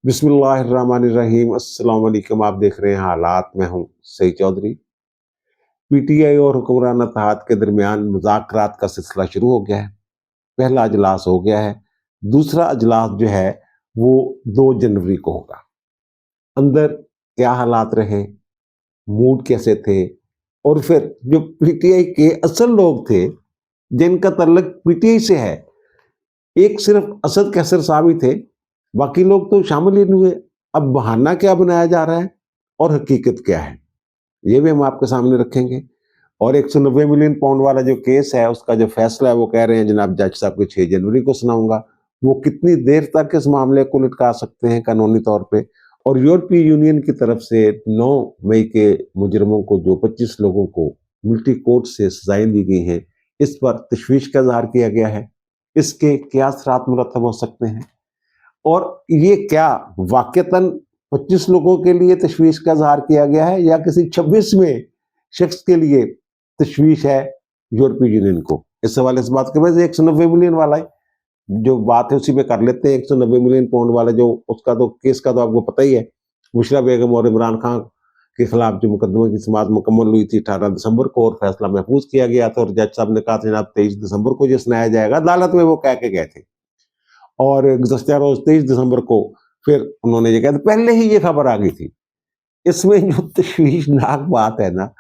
बिस्मिल्लाहिर्रहमानिर्रहीम। अस्सलाम वालेकुम। आप देख रहे हैं हालात। मैं हूं सईद चौधरी। पीटीआई और हुक्मरान इत्तेहाद के दरमियान मुज़ाकरात का सिलसिला शुरू हो गया है। पहला अजलास हो गया है। दूसरा अजलास जो है वो 2 जनवरी को होगा। अंदर क्या हालात रहे, मूड कैसे थे, और फिर जो पीटीआई के असल लोग थे जिनका तल्लुक पीटीआई से है, एक सिर्फ असद कैसर साहब ही थे, बाकी लोग तो शामिल ही नहीं हुए। अब बहाना क्या बनाया जा रहा है और हकीकत क्या है, ये भी हम आपके सामने रखेंगे। और 190 मिलियन पाउंड वाला जो केस है, उसका जो फैसला है, वो कह रहे हैं जनाब जज साहब को 6 जनवरी को सुनाऊंगा। वो कितनी देर तक इस मामले को लटका सकते हैं कानूनी तौर पे। और यूरोपीय यूनियन की तरफ से 9 मई के मुजरमों को, जो 25 लोगों को मिलिट्री कोर्ट से सजाएं दी गई हैं, इस पर तशवीश का इजहार किया गया है। इसके क्या असरात मुरतब हो सकते हैं, और ये क्या वाकईतन 25 लोगों के लिए तशवीश का इजहार किया गया है या किसी 26वें शख्स के लिए तशवीश है यूरोपीय यूनियन को। इस हवाले से बात करें, 190 मिलियन वाला जो बात है उसी पे कर लेते हैं। 190 मिलियन पाउंड वाला जो उसका तो केस का तो आपको पता ही है। बुशरा बेगम और इमरान खान के खिलाफ जो मुकदमे की समाअत मुकम्मल हुई थी 18 दिसंबर को, और फैसला महफूज किया गया था, और जज साहब ने कहा था जनाब 23 दिसंबर को ये सुनाया जाएगा। अदालत में वो कह के गए थे, और गुज़श्ता रोज 23 दिसंबर को फिर उन्होंने ये कहा, पहले ही ये खबर आ गई थी। इसमें जो तशवीशनाक बात है ना,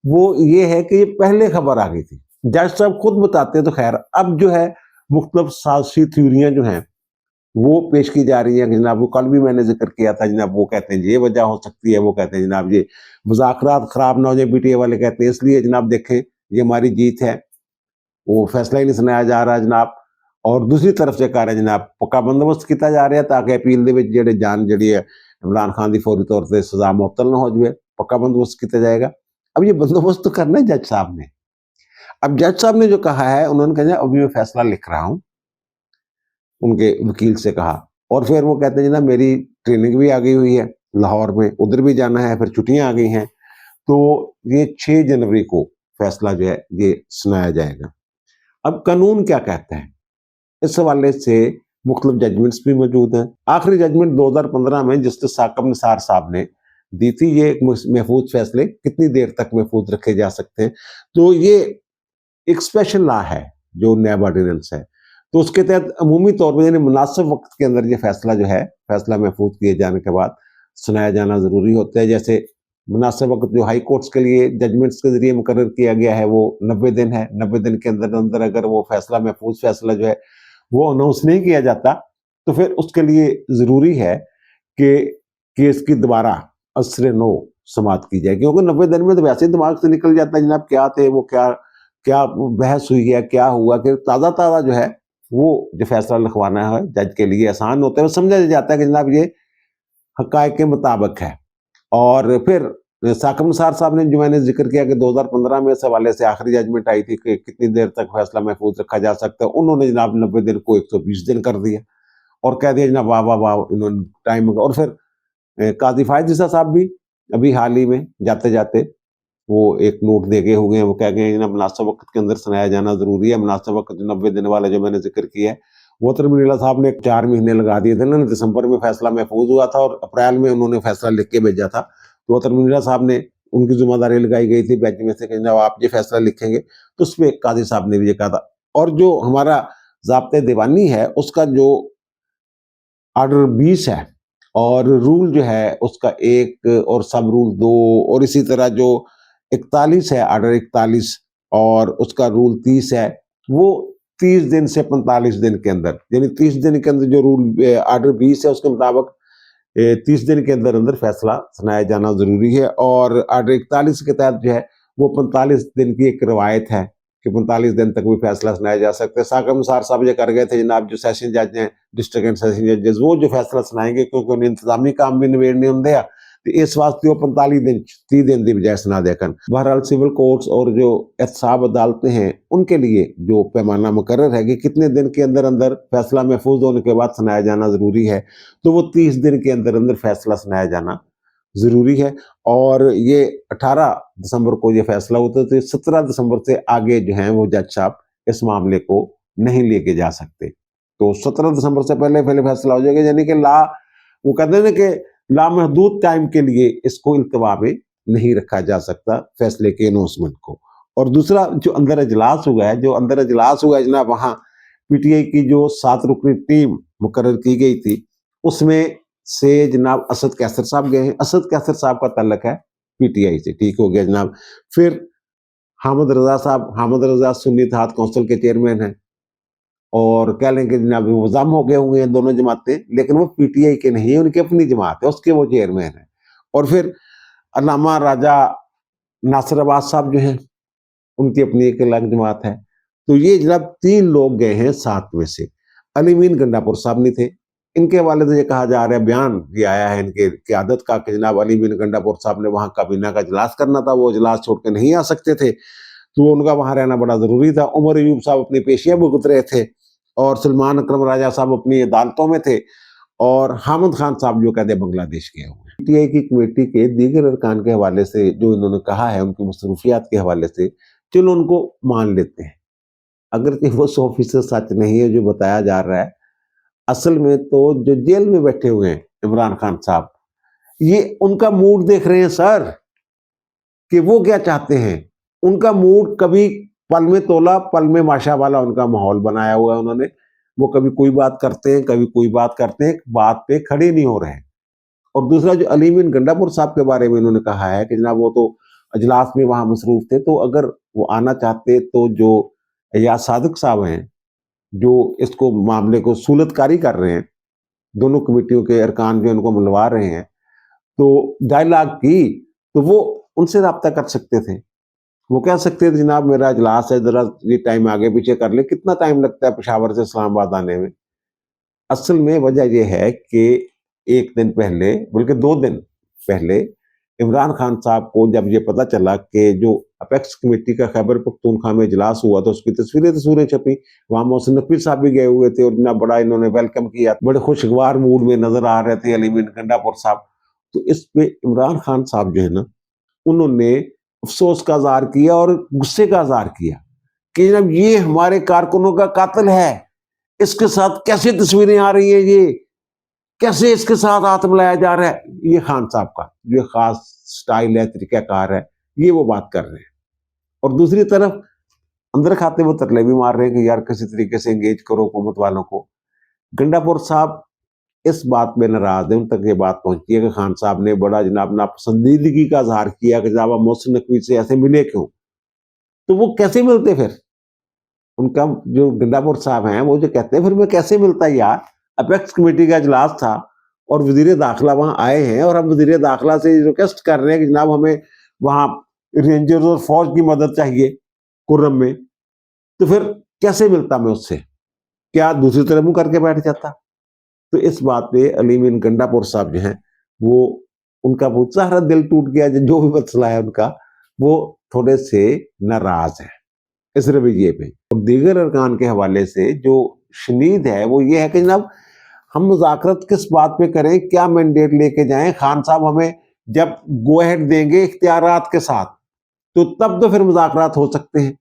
वो ये है कि ये पहले खबर आ गई थी। जज साहब खुद बताते हैं। तो खैर, अब जो है मुख्तलिफ साजिशी थ्योरियां जो हैं वो पेश की जा रही हैं कि जनाब, वो कल भी मैंने जिक्र किया था जनाब, वो कहते हैं ये वजह हो सकती है, वो कहते हैं जनाब ये मुज़ाकरात खराब ना हो जाए, पीटीए वाले कहते हैं इसलिए जनाब देखें ये हमारी जीत है, वो फैसला ही नहीं सुनाया जा रहा जनाब। और दूसरी तरफ से कह रहे हैं जनाब पक्का बंदोबस्त किया जा रहा है ताकि अपील दे जेड़े जान जी है इमरान खान की फौरी तौर पर सजा मुअत्तल ना हो जाए, पक्का बंदोबस्त किया जाएगा। अब ये बंदोबस्त तो करना है जज साहब ने। अब जज साहब ने जो कहा है, उन्होंने कहा अभी मैं फैसला लिख रहा हूँ, उनके वकील से कहा। और फिर वो कहते हैं जनाब मेरी ट्रेनिंग भी आ गई हुई है लाहौर में, उधर भी जाना है, फिर छुट्टियां आ गई हैं, तो ये 6 जनवरी को फैसला जो है ये सुनाया जाएगा। अब कानून क्या कहता है, इस हवाले से मुख्तलिफ जजमेंट्स भी मौजूद हैं। आखिरी जजमेंट 2015 में जस्टिस साकिब निसार साहब ने दी थी। ये एक महफूज फैसले कितनी देर तक महफूज रखे जा सकते हैं, तो ये एक स्पेशल लॉ है जो नैब ऑर्डिनेंस है। तो उसके तहत अमूमी तौर पर यानी मुनासिब वक्त के अंदर ये फैसला जो है, फैसला महफूज किए जाने के बाद सुनाया जाना ज़रूरी होता है। जैसे मुनासिब वक्त जो हाई कोर्ट्स के लिए जजमेंट्स के जरिए मुकर्रर किया गया है वो 90 दिन है। 90 दिन के अंदर अंदर अगर वो फैसला महफूज फैसला जो है वो अनाउंस नहीं किया जाता, तो फिर उसके लिए ज़रूरी है कि केस की दोबारा असर नो समाअत की जाए, क्योंकि 90 दिन में तो वैसे ही दिमाग से निकल जाता है जनाब क्या थे वो, क्या क्या बहस हुई है, क्या हुआ, कि ताज़ा ताज़ा जो है वो जो फैसला लिखवाना है जज के लिए आसान होता है। वो समझा जाता है कि जनाब ये हक़ाइक़ के मुताबिक है। और फिर साकिब निसार साहब ने जो मैंने जिक्र किया कि 2015 में इस हवाले से आखिरी जजमेंट आई थी कि कितनी देर तक फैसला महफूज रखा जा सकता है, उन्होंने जनाब 90 दिन को 120 दिन कर दिया और कह दिया जनाब वाह वाह वाह, इन्होंने टाइम। और फिर काजी फायद ईसा साहब भी अभी हाल ही में जाते जाते वो एक नोट दे गए हो गए हैं। वो कह गए हैं मुनासिब वक्त के अंदर सुनाया जाना ज़रूरी है। मुनासिब वक्त 90 दिन वाला जो मैंने जिक्र किया है, वो तरमीला साहब ने 4 महीने लगा दिए थे ना। दिसंबर में फैसला महफूज हुआ था और अप्रैल में उन्होंने फैसला लिख के भेजा था। तो तरमीला साहब ने उनकी जिम्मेदारी लगाई गई थी बेंच में से कि जब आप ये फैसला लिखेंगे, तो उसमें काजी साहब ने भी ये कहा था। और जो हमारा ज़ाब्ते दीवानी है उसका जो ऑर्डर 20 है, और रूल जो है उसका 1 और सब रूल 2, और इसी तरह जो 41 है, ऑर्डर 41, और उसका रूल 30 है, वो 30 दिन से 45 दिन के अंदर, यानी 30 दिन के अंदर जो रूल ऑर्डर 20 है उसके मुताबिक 30 दिन के अंदर अंदर फैसला सुनाया जाना ज़रूरी है। और ऑर्डर 41 के तहत जो है वो 45 दिन की एक रवायत है कि 45 दिन तक भी फैसला सुनाया जा सकता है। साकिब निसार साहब ये कर गए थे जनाब, जो सेशन जज हैं, डिस्ट्रिक्ट एंड सेशन जजेस, वो जो फैसला सुनाएंगे क्योंकि उन्हें इंतजामी काम भी निबेड़ने होंगे, तो इस वास्ते वो 45 दिन 30 दिन की बजाय सुना देकर। बहरहाल सिविल कोर्ट्स और जो एहतसाब अदालतें हैं उनके लिए जो पैमाना मुकर्रर है कि कितने दिन के अंदर अंदर फैसला महफूज होने के बाद सुनाया जाना ज़रूरी है, तो वो 30 दिन के अंदर अंदर फैसला सुनाया जाना ज़रूरी है। और ये 18 दिसंबर को ये फैसला होता है, तो 17 दिसंबर से आगे जो हैं वो जज साहब इस मामले को नहीं लेके जा सकते। तो 17 दिसंबर से पहले पहले फैसला हो जाएगा, यानी कि ला وہ کہتے ہیں کہ لامحدود ٹائم کے لیے اس کو التوا میں نہیں رکھا جا سکتا فیصلے کے اناؤنسمنٹ کو۔ اور دوسرا جو اندر اجلاس ہوا ہے جناب، وہاں پی ٹی آئی کی جو 7 رکنی ٹیم مقرر کی گئی تھی اس میں سے جناب اسد کیسر صاحب گئے ہیں۔ اسد کیسر صاحب کا تعلق ہے پی ٹی آئی سے، ٹھیک ہو گیا جناب۔ پھر حامد رضا صاحب، حامد رضا سنی اتحاد کونسل کے چیئرمین ہیں، اور کہہ لیں کہ جناب وہ ضم ہو گئے ہوئے ہیں دونوں جماعتیں، لیکن وہ پی ٹی آئی کے نہیں ہیں، ان کی اپنی جماعت ہے، اس کے وہ چیئرمین ہیں۔ اور پھر علامہ راجہ ناصر عباس صاحب جو ہیں ان کی اپنی ایک الگ جماعت ہے۔ تو یہ جناب 3 لوگ گئے ہیں 7 میں سے۔ علی مین گنڈا پور صاحب نہیں تھے، ان کے حوالے سے یہ کہا جا رہا ہے، بیان یہ آیا ہے ان کے قیادت کا کہ جناب علی مین گنڈا پور صاحب نے وہاں کابینہ کا اجلاس کرنا تھا، وہ اجلاس چھوڑ کے نہیں آ سکتے تھے، تو ان کا وہاں رہنا بڑا ضروری تھا۔ عمر ایوب صاحب اپنی پیشیاں بھگت رہے تھے، اور سلمان اکرم راجہ صاحب اپنی عدالتوں میں تھے، اور حامد خان صاحب جو کہتے ہیں بنگلہ دیش گئے ہوئے ہیں۔ پی ٹی آئی کی کمیٹی کے دیگر ارکان کے حوالے سے جو انہوں نے کہا ہے، ان کی مصروفیات کے حوالے سے، چلو ان کو مان لیتے ہیں، اگرچہ وہ 100% سچ نہیں ہے جو بتایا جا رہا ہے۔ اصل میں تو جو جیل میں بیٹھے ہوئے ہیں عمران خان صاحب، یہ ان کا موڈ دیکھ رہے ہیں سر، کہ وہ کیا چاہتے ہیں۔ ان کا موڈ کبھی پل میں تولا پل میں ماشا والا ان کا ماحول بنایا ہوا ہے انہوں نے، وہ کبھی کوئی بات کرتے ہیں کبھی کوئی بات کرتے ہیں، بات پہ کھڑے نہیں ہو رہے ہیں۔ اور دوسرا جو علی مین گنڈا پور صاحب کے بارے میں انہوں نے کہا ہے کہ جناب وہ تو اجلاس میں وہاں مصروف تھے، تو اگر وہ آنا چاہتے تو جو ایاز صادق صاحب ہیں جو اس کو معاملے کو صولت کاری کر رہے ہیں، دونوں کمیٹیوں کے ارکان جو ان کو ملوا رہے ہیں، تو ڈائیلاگ کی تو وہ ان سے رابطہ کر سکتے تھے، وہ کہہ سکتے تھے جناب میرا اجلاس ہے، ذرا یہ ٹائم آگے پیچھے کر لے۔ کتنا ٹائم لگتا ہے پشاور سے اسلام آباد آنے میں؟ اصل میں وجہ یہ ہے کہ 1 دن پہلے، بلکہ 2 دن پہلے، عمران خان صاحب کو جب یہ پتا چلا کہ جو اپیکس کمیٹی کا خیبر پختونخوا میں اجلاس ہوا تو اس کی تصویریں چھپی، وہاں محسن نقوی صاحب بھی گئے ہوئے تھے، اور جناب بڑا انہوں نے ویلکم کیا، بڑے خوشگوار موڈ میں نظر آ رہے تھے علی مین گنڈا پور صاحب۔ تو اس پہ عمران خان صاحب جو ہے نا، انہوں نے افسوس کا اظہار کیا اور غصے کا اظہار کیا کہ جناب یہ ہمارے کارکنوں کا قاتل ہے، اس کے ساتھ کیسے تصویریں آ رہی ہیں، یہ کیسے اس کے ساتھ ہاتھ ملایا جا رہا ہے۔ یہ خان صاحب کا جو خاص سٹائل ہے، طریقہ کار ہے، یہ وہ بات کر رہے ہیں۔ اور دوسری طرف اندر کھاتے وہ ترلے بھی مار رہے ہیں کہ یار کسی طریقے سے انگیج کرو حکومت والوں کو۔ گنڈا پور صاحب اس بات میں ناراض ہے، ان تک یہ بات پہنچی ہے کہ خان صاحب نے بڑا جناب ناپسندیدگی کا اظہار کیا کہ جناب محسن نقوی سے ایسے ملے کیوں؟ تو وہ کیسے ملتے پھر؟ ان کا جو گنڈا پور صاحب ہیں وہ جو کہتے ہیں پھر میں کیسے ملتا یار؟ اپیکس کمیٹی کا اجلاس تھا اور وزیر داخلہ وہاں آئے ہیں، اور ہم وزیر داخلہ سے ریکویسٹ کر رہے ہیں کہ جناب ہمیں وہاں رینجرز اور فوج کی مدد چاہیے کرم میں، تو پھر کیسے ملتا میں اس سے؟ کیا دوسری طرف منہ کر کے بیٹھ جاتا؟ تو اس بات پہ علی مین گنڈا پور صاحب جو ہیں وہ ان کا بہت سارا دل ٹوٹ گیا، جو بھی مسئلہ ہے ان کا، وہ تھوڑے سے ناراض ہیں اس رویے پہ۔ اور دیگر ارکان کے حوالے سے جو شنید ہے وہ یہ ہے کہ جناب ہم مذاکرت کس بات پہ کریں، کیا مینڈیٹ لے کے جائیں؟ خان صاحب ہمیں جب گو ہیڈ دیں گے اختیارات کے ساتھ تو تب تو پھر مذاکرات ہو سکتے ہیں۔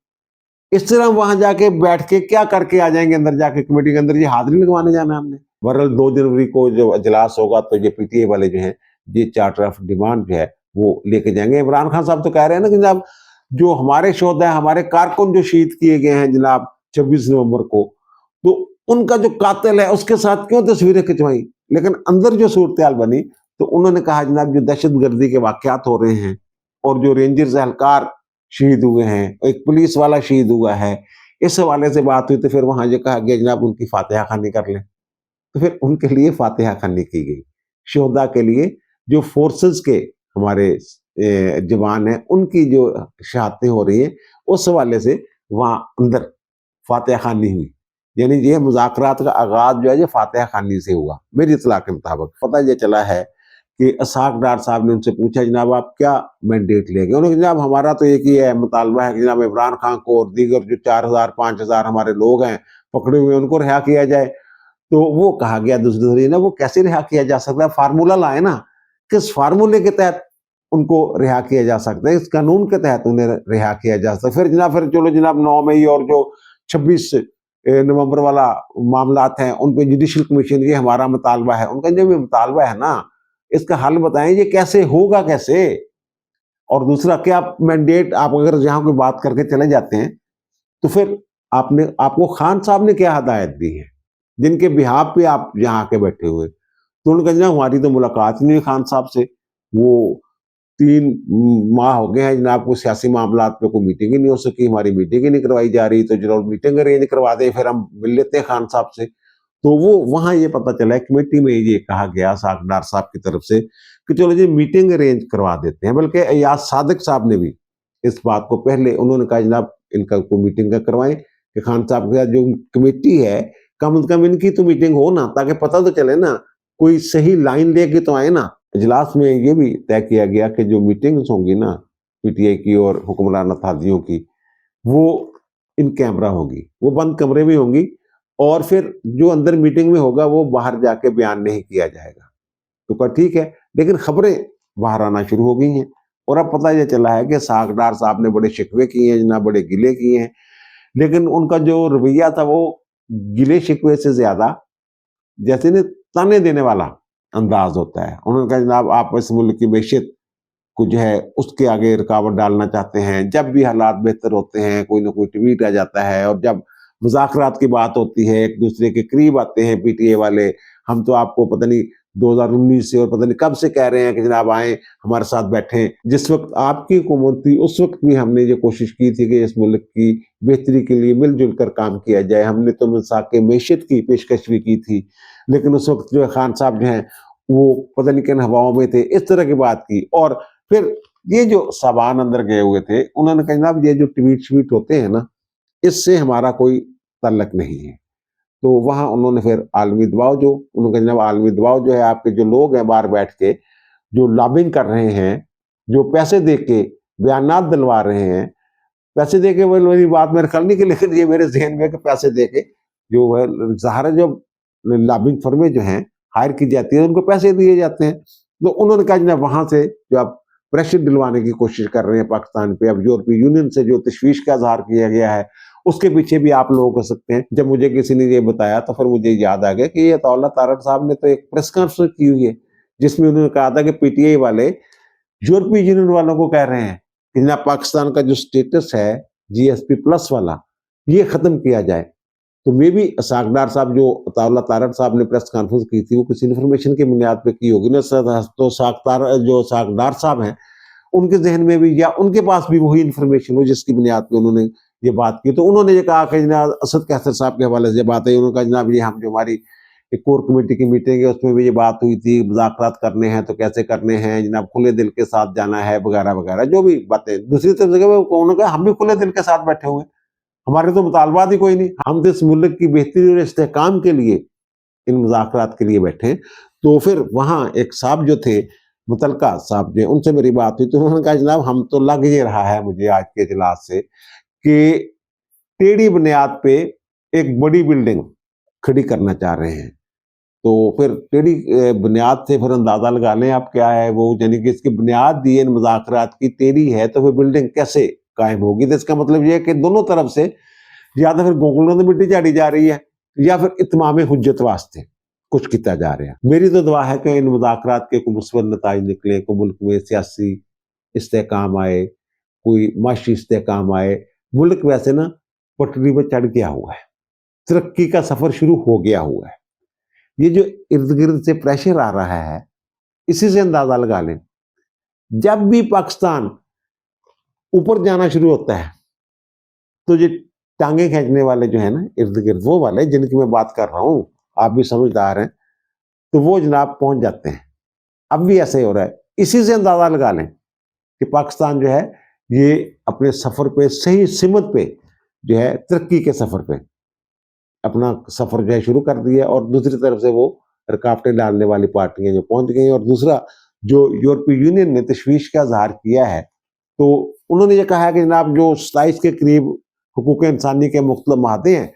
اس طرح وہاں جا کے بیٹھ کے کیا کر کے آ جائیں گے اندر جا کے کمیٹی کے اندر؟ یہ حاضری لگوانے جانا ہم نے۔ بہرحال 2 جنوری کو جو اجلاس ہوگا تو یہ پی ٹی اے والے جو ہیں یہ چارٹر آف ڈیمانڈ جو ہے وہ لے کے جائیں گے۔ عمران خان صاحب تو کہہ رہے ہیں نا کہ جناب جو ہمارے شہداء ہیں، ہمارے کارکن جو شہید کیے گئے ہیں جناب 26 نومبر کو، تو ان کا جو قاتل ہے اس کے ساتھ کیوں تصویریں کھنچوائیں؟ لیکن اندر جو صورتحال بنی تو انہوں نے کہا جناب جو دہشت گردی کے واقعات ہو رہے ہیں اور جو رینجرز اہلکار شہید ہوئے ہیں، ایک پولیس والا شہید ہوا ہے، اس حوالے سے بات ہوئی تو پھر وہاں یہ کہا گیا جناب ان کی فاتحہ خوانی کر لیں، تو پھر ان کے لیے فاتحہ خوانی کی گئی۔ شہداء کے لیے جو فورسز کے ہمارے جوان ہیں ان کی جو شہادتیں ہو رہی ہیں اس حوالے سے وہاں اندر فاتحہ خوانی ہوئی، یعنی یہ مذاکرات کا آغاز جو ہے یہ فاتحہ خوانی سے ہوا میری اطلاع کے مطابق۔ پتہ یہ چلا ہے کہ اسحاق ڈار صاحب نے ان سے پوچھا جناب آپ کیا مینڈیٹ لے گئے؟ انہوں نے جناب ہمارا تو ایک ہی ہے مطالبہ ہے کہ جناب عمران خان کو اور دیگر جو 4000 5000 ہمارے لوگ ہیں پکڑے ہوئے ان کو رہا کیا جائے۔ تو وہ کہا گیا دوسری نا وہ کیسے رہا کیا جا سکتا ہے؟ فارمولہ لائے نا، کس فارمولے کے تحت ان کو رہا کیا جا سکتا ہے، اس قانون کے تحت انہیں رہا کیا جا سکتا ہے۔ پھر جناب چلو جناب 9 مئی اور جو 26 नवंबर वाला मामलात हैं उन पे जुडिशियल कमीशन ये हमारा मुतालबा है। उनका जो भी मुतालबा है ना, इसका हल बताएं, ये कैसे होगा कैसे? और दूसरा क्या मैंडेट, आप अगर यहाँ कोई बात करके चले जाते हैं तो फिर आपको खान साहब ने क्या हदायत दी है जिनके बिहाफ पे आप यहाँ आके बैठे हुए? तो उन्होंने कहा जनाब हमारी तो मुलाकात ही नहीं हुई खान साहब से, वो 3 माह हो गए हैं जनाब, कोई सियासी मामलात पे कोई मीटिंग ही नहीं हो सकी, हमारी मीटिंग ही नहीं करवाई जा रही, तो जरूर मीटिंग अरेंज करवा दें, फिर हम मिल लेते हैं खान साहब से। तो वो वहां ये पता चला है, कमेटी में ये कहा गया साकडार साहब की तरफ से कि चलो जी मीटिंग अरेंज करवा देते हैं। बल्कि अयाज सादिक साहब ने भी इस बात को पहले उन्होंने कहा जनाब इनका कोई मीटिंग का करवाएं कि खान साहब के साथ जो कमेटी है कम से कम इनकी तो मीटिंग हो ना, ताकि पता तो चले ना, कोई सही लाइन लेके तो आए ना। इजलास में ये भी तय किया गया कि जो मीटिंग्स होंगी ना पीटीआई की और हुक्मरान अथादियों की, वो इन कैमरा होगी, वो बंद कमरे में होंगी, और फिर जो अंदर मीटिंग में होगा वो बाहर जाके बयान नहीं किया जाएगा। तो कहा ठीक है, लेकिन खबरें बाहर आना शुरू हो गई हैं और अब पता ये चला है कि साकडार साहब ने बड़े शिकवे किए हैं जनाब, बड़े गिले किए हैं, लेकिन उनका जो रवैया था वो गिले शिकवे से ज्यादा जैसे ने ताने देने वाला अंदाज होता है। उन्होंने कहा जनाब आप इस मुल्क की मैशियत को जो है उसके आगे रुकावट डालना चाहते हैं, जब भी हालात बेहतर होते हैं कोई ना कोई ट्वीट आ जाता है, और जब मुज़ाकरात की बात होती है एक दूसरे के करीब आते हैं पीटीए वाले, हम तो आपको पता नहीं 2019 से और पता नहीं कब से कह रहे हैं कि जनाब आए हमारे साथ बैठें। जिस वक्त आपकी हुकूमत थी उस वक्त भी हमने ये कोशिश की थी कि इस मुल्क की बेहतरी के लिए मिलजुल कर काम किया जाए, हमने तो मिसाक मैशियत की पेशकश भी की थी, लेकिन उस वक्त जो है खान साहब जो हैं वो पता नहीं किन हवाओं में थे, इस तरह की बात की। और फिर ये जो साबान अंदर गए हुए थे उन्होंने कहा जनाब ये जो ट्वीट श्वीट होते हैं ना, इससे हमारा कोई तल्लक नहीं है। तो वहां उन्होंने फिर आलमी दबाव, जो उन्होंने कहा जनाब आलमी दबाव जो है, आपके जो लोग हैं बाहर बैठ के जो लॉबिंग कर रहे हैं, जो पैसे दे के बयानात दिलवा रहे हैं, पैसे दे के, वो मेरी बात मेरे ख्याल नहीं की, लेकिन ये मेरे जहन में कि पैसे दे के जो है ज़ाहिर है जो लॉबिंग फर्में जो हैं हायर की जाती है उनको पैसे दिए जाते हैं। तो उन्होंने कहा जनाब वहां से जो आप प्रेशर दिलवाने की कोशिश कर रहे हैं पाकिस्तान पे, अब यूरोपीय यूनियन से जो तशवीश का इजहार किया गया है उसके पीछे भी आप लोग हो सकते हैं। जब मुझे किसी ने ये बताया तो फिर मुझे याद आ गया कि ये अताउल्लाह तारड़ साहब ने तो एक प्रेस कॉन्फ्रेंस की हुई है जिसमें उन्होंने कहा था कि पीटीआई वाले यूरोपीय यूनियन वालों को कह रहे हैं कि जनाब पाकिस्तान का जो स्टेटस है जीएसपी प्लस वाला ये खत्म किया जाए। तो मे भी साकडार साहब, जो अताउल्लाह तारड़ साहब ने प्रेस कॉन्फ्रेंस की थी, वो किसी इन्फॉर्मेशन की बुनियाद पे की होगी ना। तो साकडार साहब हैं उनके जहन में भी या उनके पास भी वही इन्फॉर्मेशन हो जिसकी बुनियाद पे उन्होंने ये बात की। तो उन्होंने ये कहा कि जनाब असद कैसर साहब के हवाले से बात है, उन्होंने कहा जनाब ये हम जो हमारी एक कोर कमेटी की मीटिंग है उसमें भी ये बात हुई थी, मुज़ाकरात करने हैं तो कैसे करने हैं जनाब, खुले दिल के साथ जाना है वगैरह वगैरह जो भी बातें। दूसरी तरफ जगह उन्होंने कहा हम भी खुले दिल के साथ बैठे हुए, हमारे तो मुतालबात ही कोई नहीं, हम तो इस मुल्क की बेहतरी और इस्तेहकाम के लिए इन मुज़ाकरात के लिए बैठे। तो फिर वहाँ एक साहब जो थे मुतलका साहब जो, उनसे मेरी बात हुई तो उन्होंने कहा जनाब हम तो लग ये रहा है मुझे आज के इजलास से कि टेढ़ी बुनियाद पे एक बड़ी बिल्डिंग खड़ी करना चाह रहे हैं। तो फिर टेढ़ी बुनियाद से फिर अंदाजा लगा लें आप क्या है वो, यानी कि इसकी बुनियाद दी इन मुज़ाकरात की टेढ़ी है तो फिर बिल्डिंग कैसे कायम होगी? तो इसका मतलब ये है कि दोनों तरफ से या तो फिर गोकुलों में मिट्टी झाड़ी जा रही है या फिर इत्माम हुज्जत वास्ते कुछ किया जा रहा है। मेरी तो दुआ है कि इन मुज़ाकरात के कोई मुस्बत नताइज निकले, को मुल्क में सियासी इस्तेहकाम आए, कोई माशी इस्तेहकाम आए। मुल्क वैसे ना पटरी पर चढ़ गया हुआ है, तरक्की का सफर शुरू हो गया हुआ है। ये जो इर्द गिर्द से प्रेशर आ रहा है इसी से अंदाजा लगा लें, जब भी पाकिस्तान ऊपर जाना शुरू होता है तो ये टांगे खींचने वाले जो है ना इर्द गिर्द, वो वाले जिनकी मैं बात कर रहा हूं, आप भी समझदार हैं, तो वो जनाब पहुंच जाते हैं। अब भी ऐसे ही हो रहा है। इसी से अंदाजा लगा लें कि पाकिस्तान जो है ये अपने सफर पे सही सिमत पे जो है तरक्की के सफर पे अपना सफर जो है शुरू कर दिया, और दूसरी तरफ से वो रुकावटें डालने वाली पार्टियां जो पहुंच गई। और दूसरा जो यूरोपीय यूनियन ने तशवीश का इजहार किया है, तो उन्होंने ये कहा है कि जनाब जो 27 के करीब हुकूक इंसानी के मुख्तलिफ माहदे हैं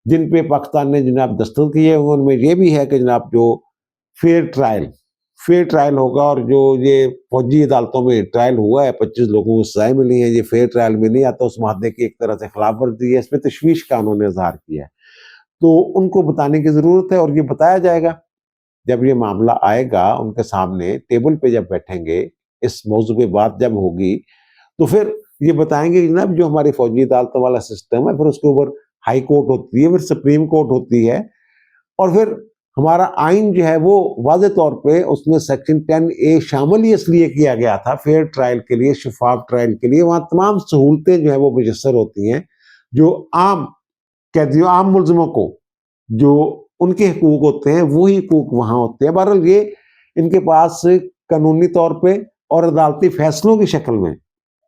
जिन पे पाकिस्तान ने जनाब दस्तखत किए हुए, उनमें ये भी है कि जनाब जो फेयर ट्रायल, फेयर ट्रायल होगा और जो ये फौजी अदालतों में ट्रायल हुआ है, 25 लोगों को सजाएं मिली हैं, ये फेयर ट्रायल में नहीं आता, उस माहदे की एक तरह से खिलाफवर्जी है, इसमें तशवीश का उन्होंने इजहार किया है। तो उनको बताने की जरूरत है और ये बताया जाएगा जब ये मामला आएगा उनके सामने टेबल पे, जब बैठेंगे इस मौजू पे बात जब होगी तो फिर ये बताएंगे कि जनाब जो हमारी फौजी अदालतों वाला सिस्टम है, फिर उसके ऊपर हाई कोर्ट होती है, फिर सुप्रीम कोर्ट होती है, और फिर हमारा आइन जो है वो वाज़े तौर पे उसमें सेक्शन 10A शामिल ही इसलिए किया गया था फेयर ट्रायल के लिए, शफाफ ट्रायल के लिए। वहाँ तमाम सहूलतें जो है वो मुयस्सर होती हैं, जो आम कैदियों, आम मुल्जिमों को जो उनके हकूक होते हैं वही हकूक वहाँ होते हैं। बहरहाल ये इनके पास कानूनी तौर पे और अदालती फैसलों की शक्ल में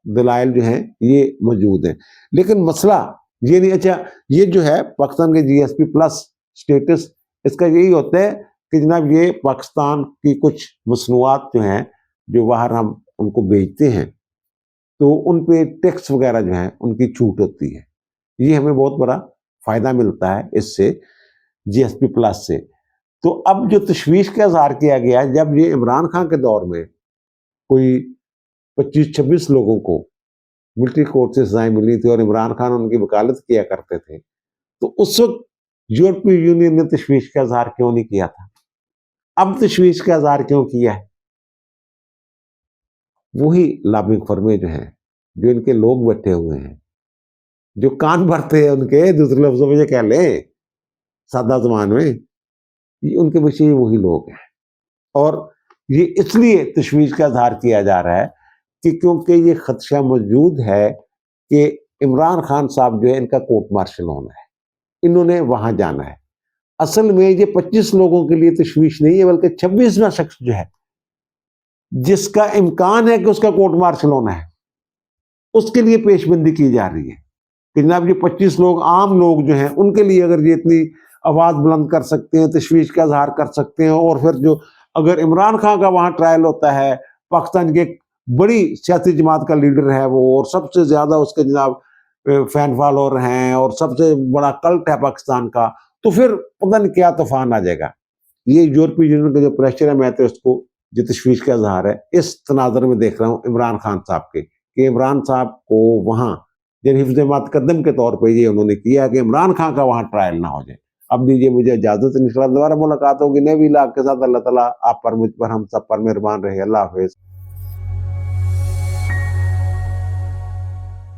दलाइल जो हैं ये मौजूद हैं। लेकिन मसला ये नहीं, अच्छा ये जो है पाकिस्तान के GSP प्लस स्टेटस, इसका यही होता है कि जनाब ये पाकिस्तान की कुछ मसनूआत जो हैं जो बाहर हम उनको बेचते हैं तो उन पे टैक्स वगैरह जो है उनकी छूट होती है। ये हमें बहुत बड़ा फायदा मिलता है इससे, GSP प्लस से। तो अब जो तशवीश का इजहार किया गया, जब ये इमरान खान के दौर में कोई 25-26 लोगों को मिलिट्री कोर्ट से सजाएं मिली थी और इमरान खान उनकी वकालत किया करते थे, तो उस वक्त यूरोपीय यूनियन ने तशवीश का इजहार क्यों नहीं किया था? अब तशवीश का इजहार क्यों किया है? वही लॉबिंग फर्में जो हैं, जो इनके लोग बैठे हुए हैं, जो कान भरते हैं उनके, दूसरे लफ्जों में ये कह लें सादा जबान में, ये उनके पीछे वही लोग हैं। और ये इसलिए तशवीश का इजहार किया जा रहा है कि क्योंकि ये खदशा मौजूद है कि इमरान खान साहब जो है इनका कोर्ट मार्शल होना है, इन्होंने वहां जाना है। असल में ये 25 लोगों के लिए तशवीश नहीं है, बल्कि 26वां शख्स जो है जिसका इम्कान है कि उसका कोर्ट मार्शल होना है, उसके लिए पेशबंदी की जा रही है कि जनाब ये 25 लोग, आम लोग जो हैं, उनके लिए अगर ये इतनी आवाज बुलंद कर सकते हैं, तशवीश का इजहार कर सकते हैं, और फिर जो अगर इमरान खान का वहां ट्रायल होता है, पाकिस्तान की एक बड़ी सियासी जमात का लीडर है वो, और सबसे ज्यादा उसके जनाब फैन फॉलोअर हैं और सबसे बड़ा कल्ट है पाकिस्तान का, तो फिर पता नहीं क्या तूफान आ जाएगा। ये यूरोपीय यूनियन का जो प्रेशर है, मैं तो इसको जो तशवीश का इजहार है इस तनाजर में देख रहा हूँ इमरान खान साहब के, कि इमरान साहब को वहां जब हिफ्ज़ मुक़द्दम के तौर पे ये उन्होंने किया कि इमरान खान का वहां ट्रायल ना हो जाए। अब दीजिए मुझे इजाजत, इंशाअल्लाह दोबारा मुलाकात होगी नए व्लॉग के साथ। अल्लाह ताला आप पर, मुझ पर, हम सब पर मेहरबान रहे। अल्लाह हाफिज।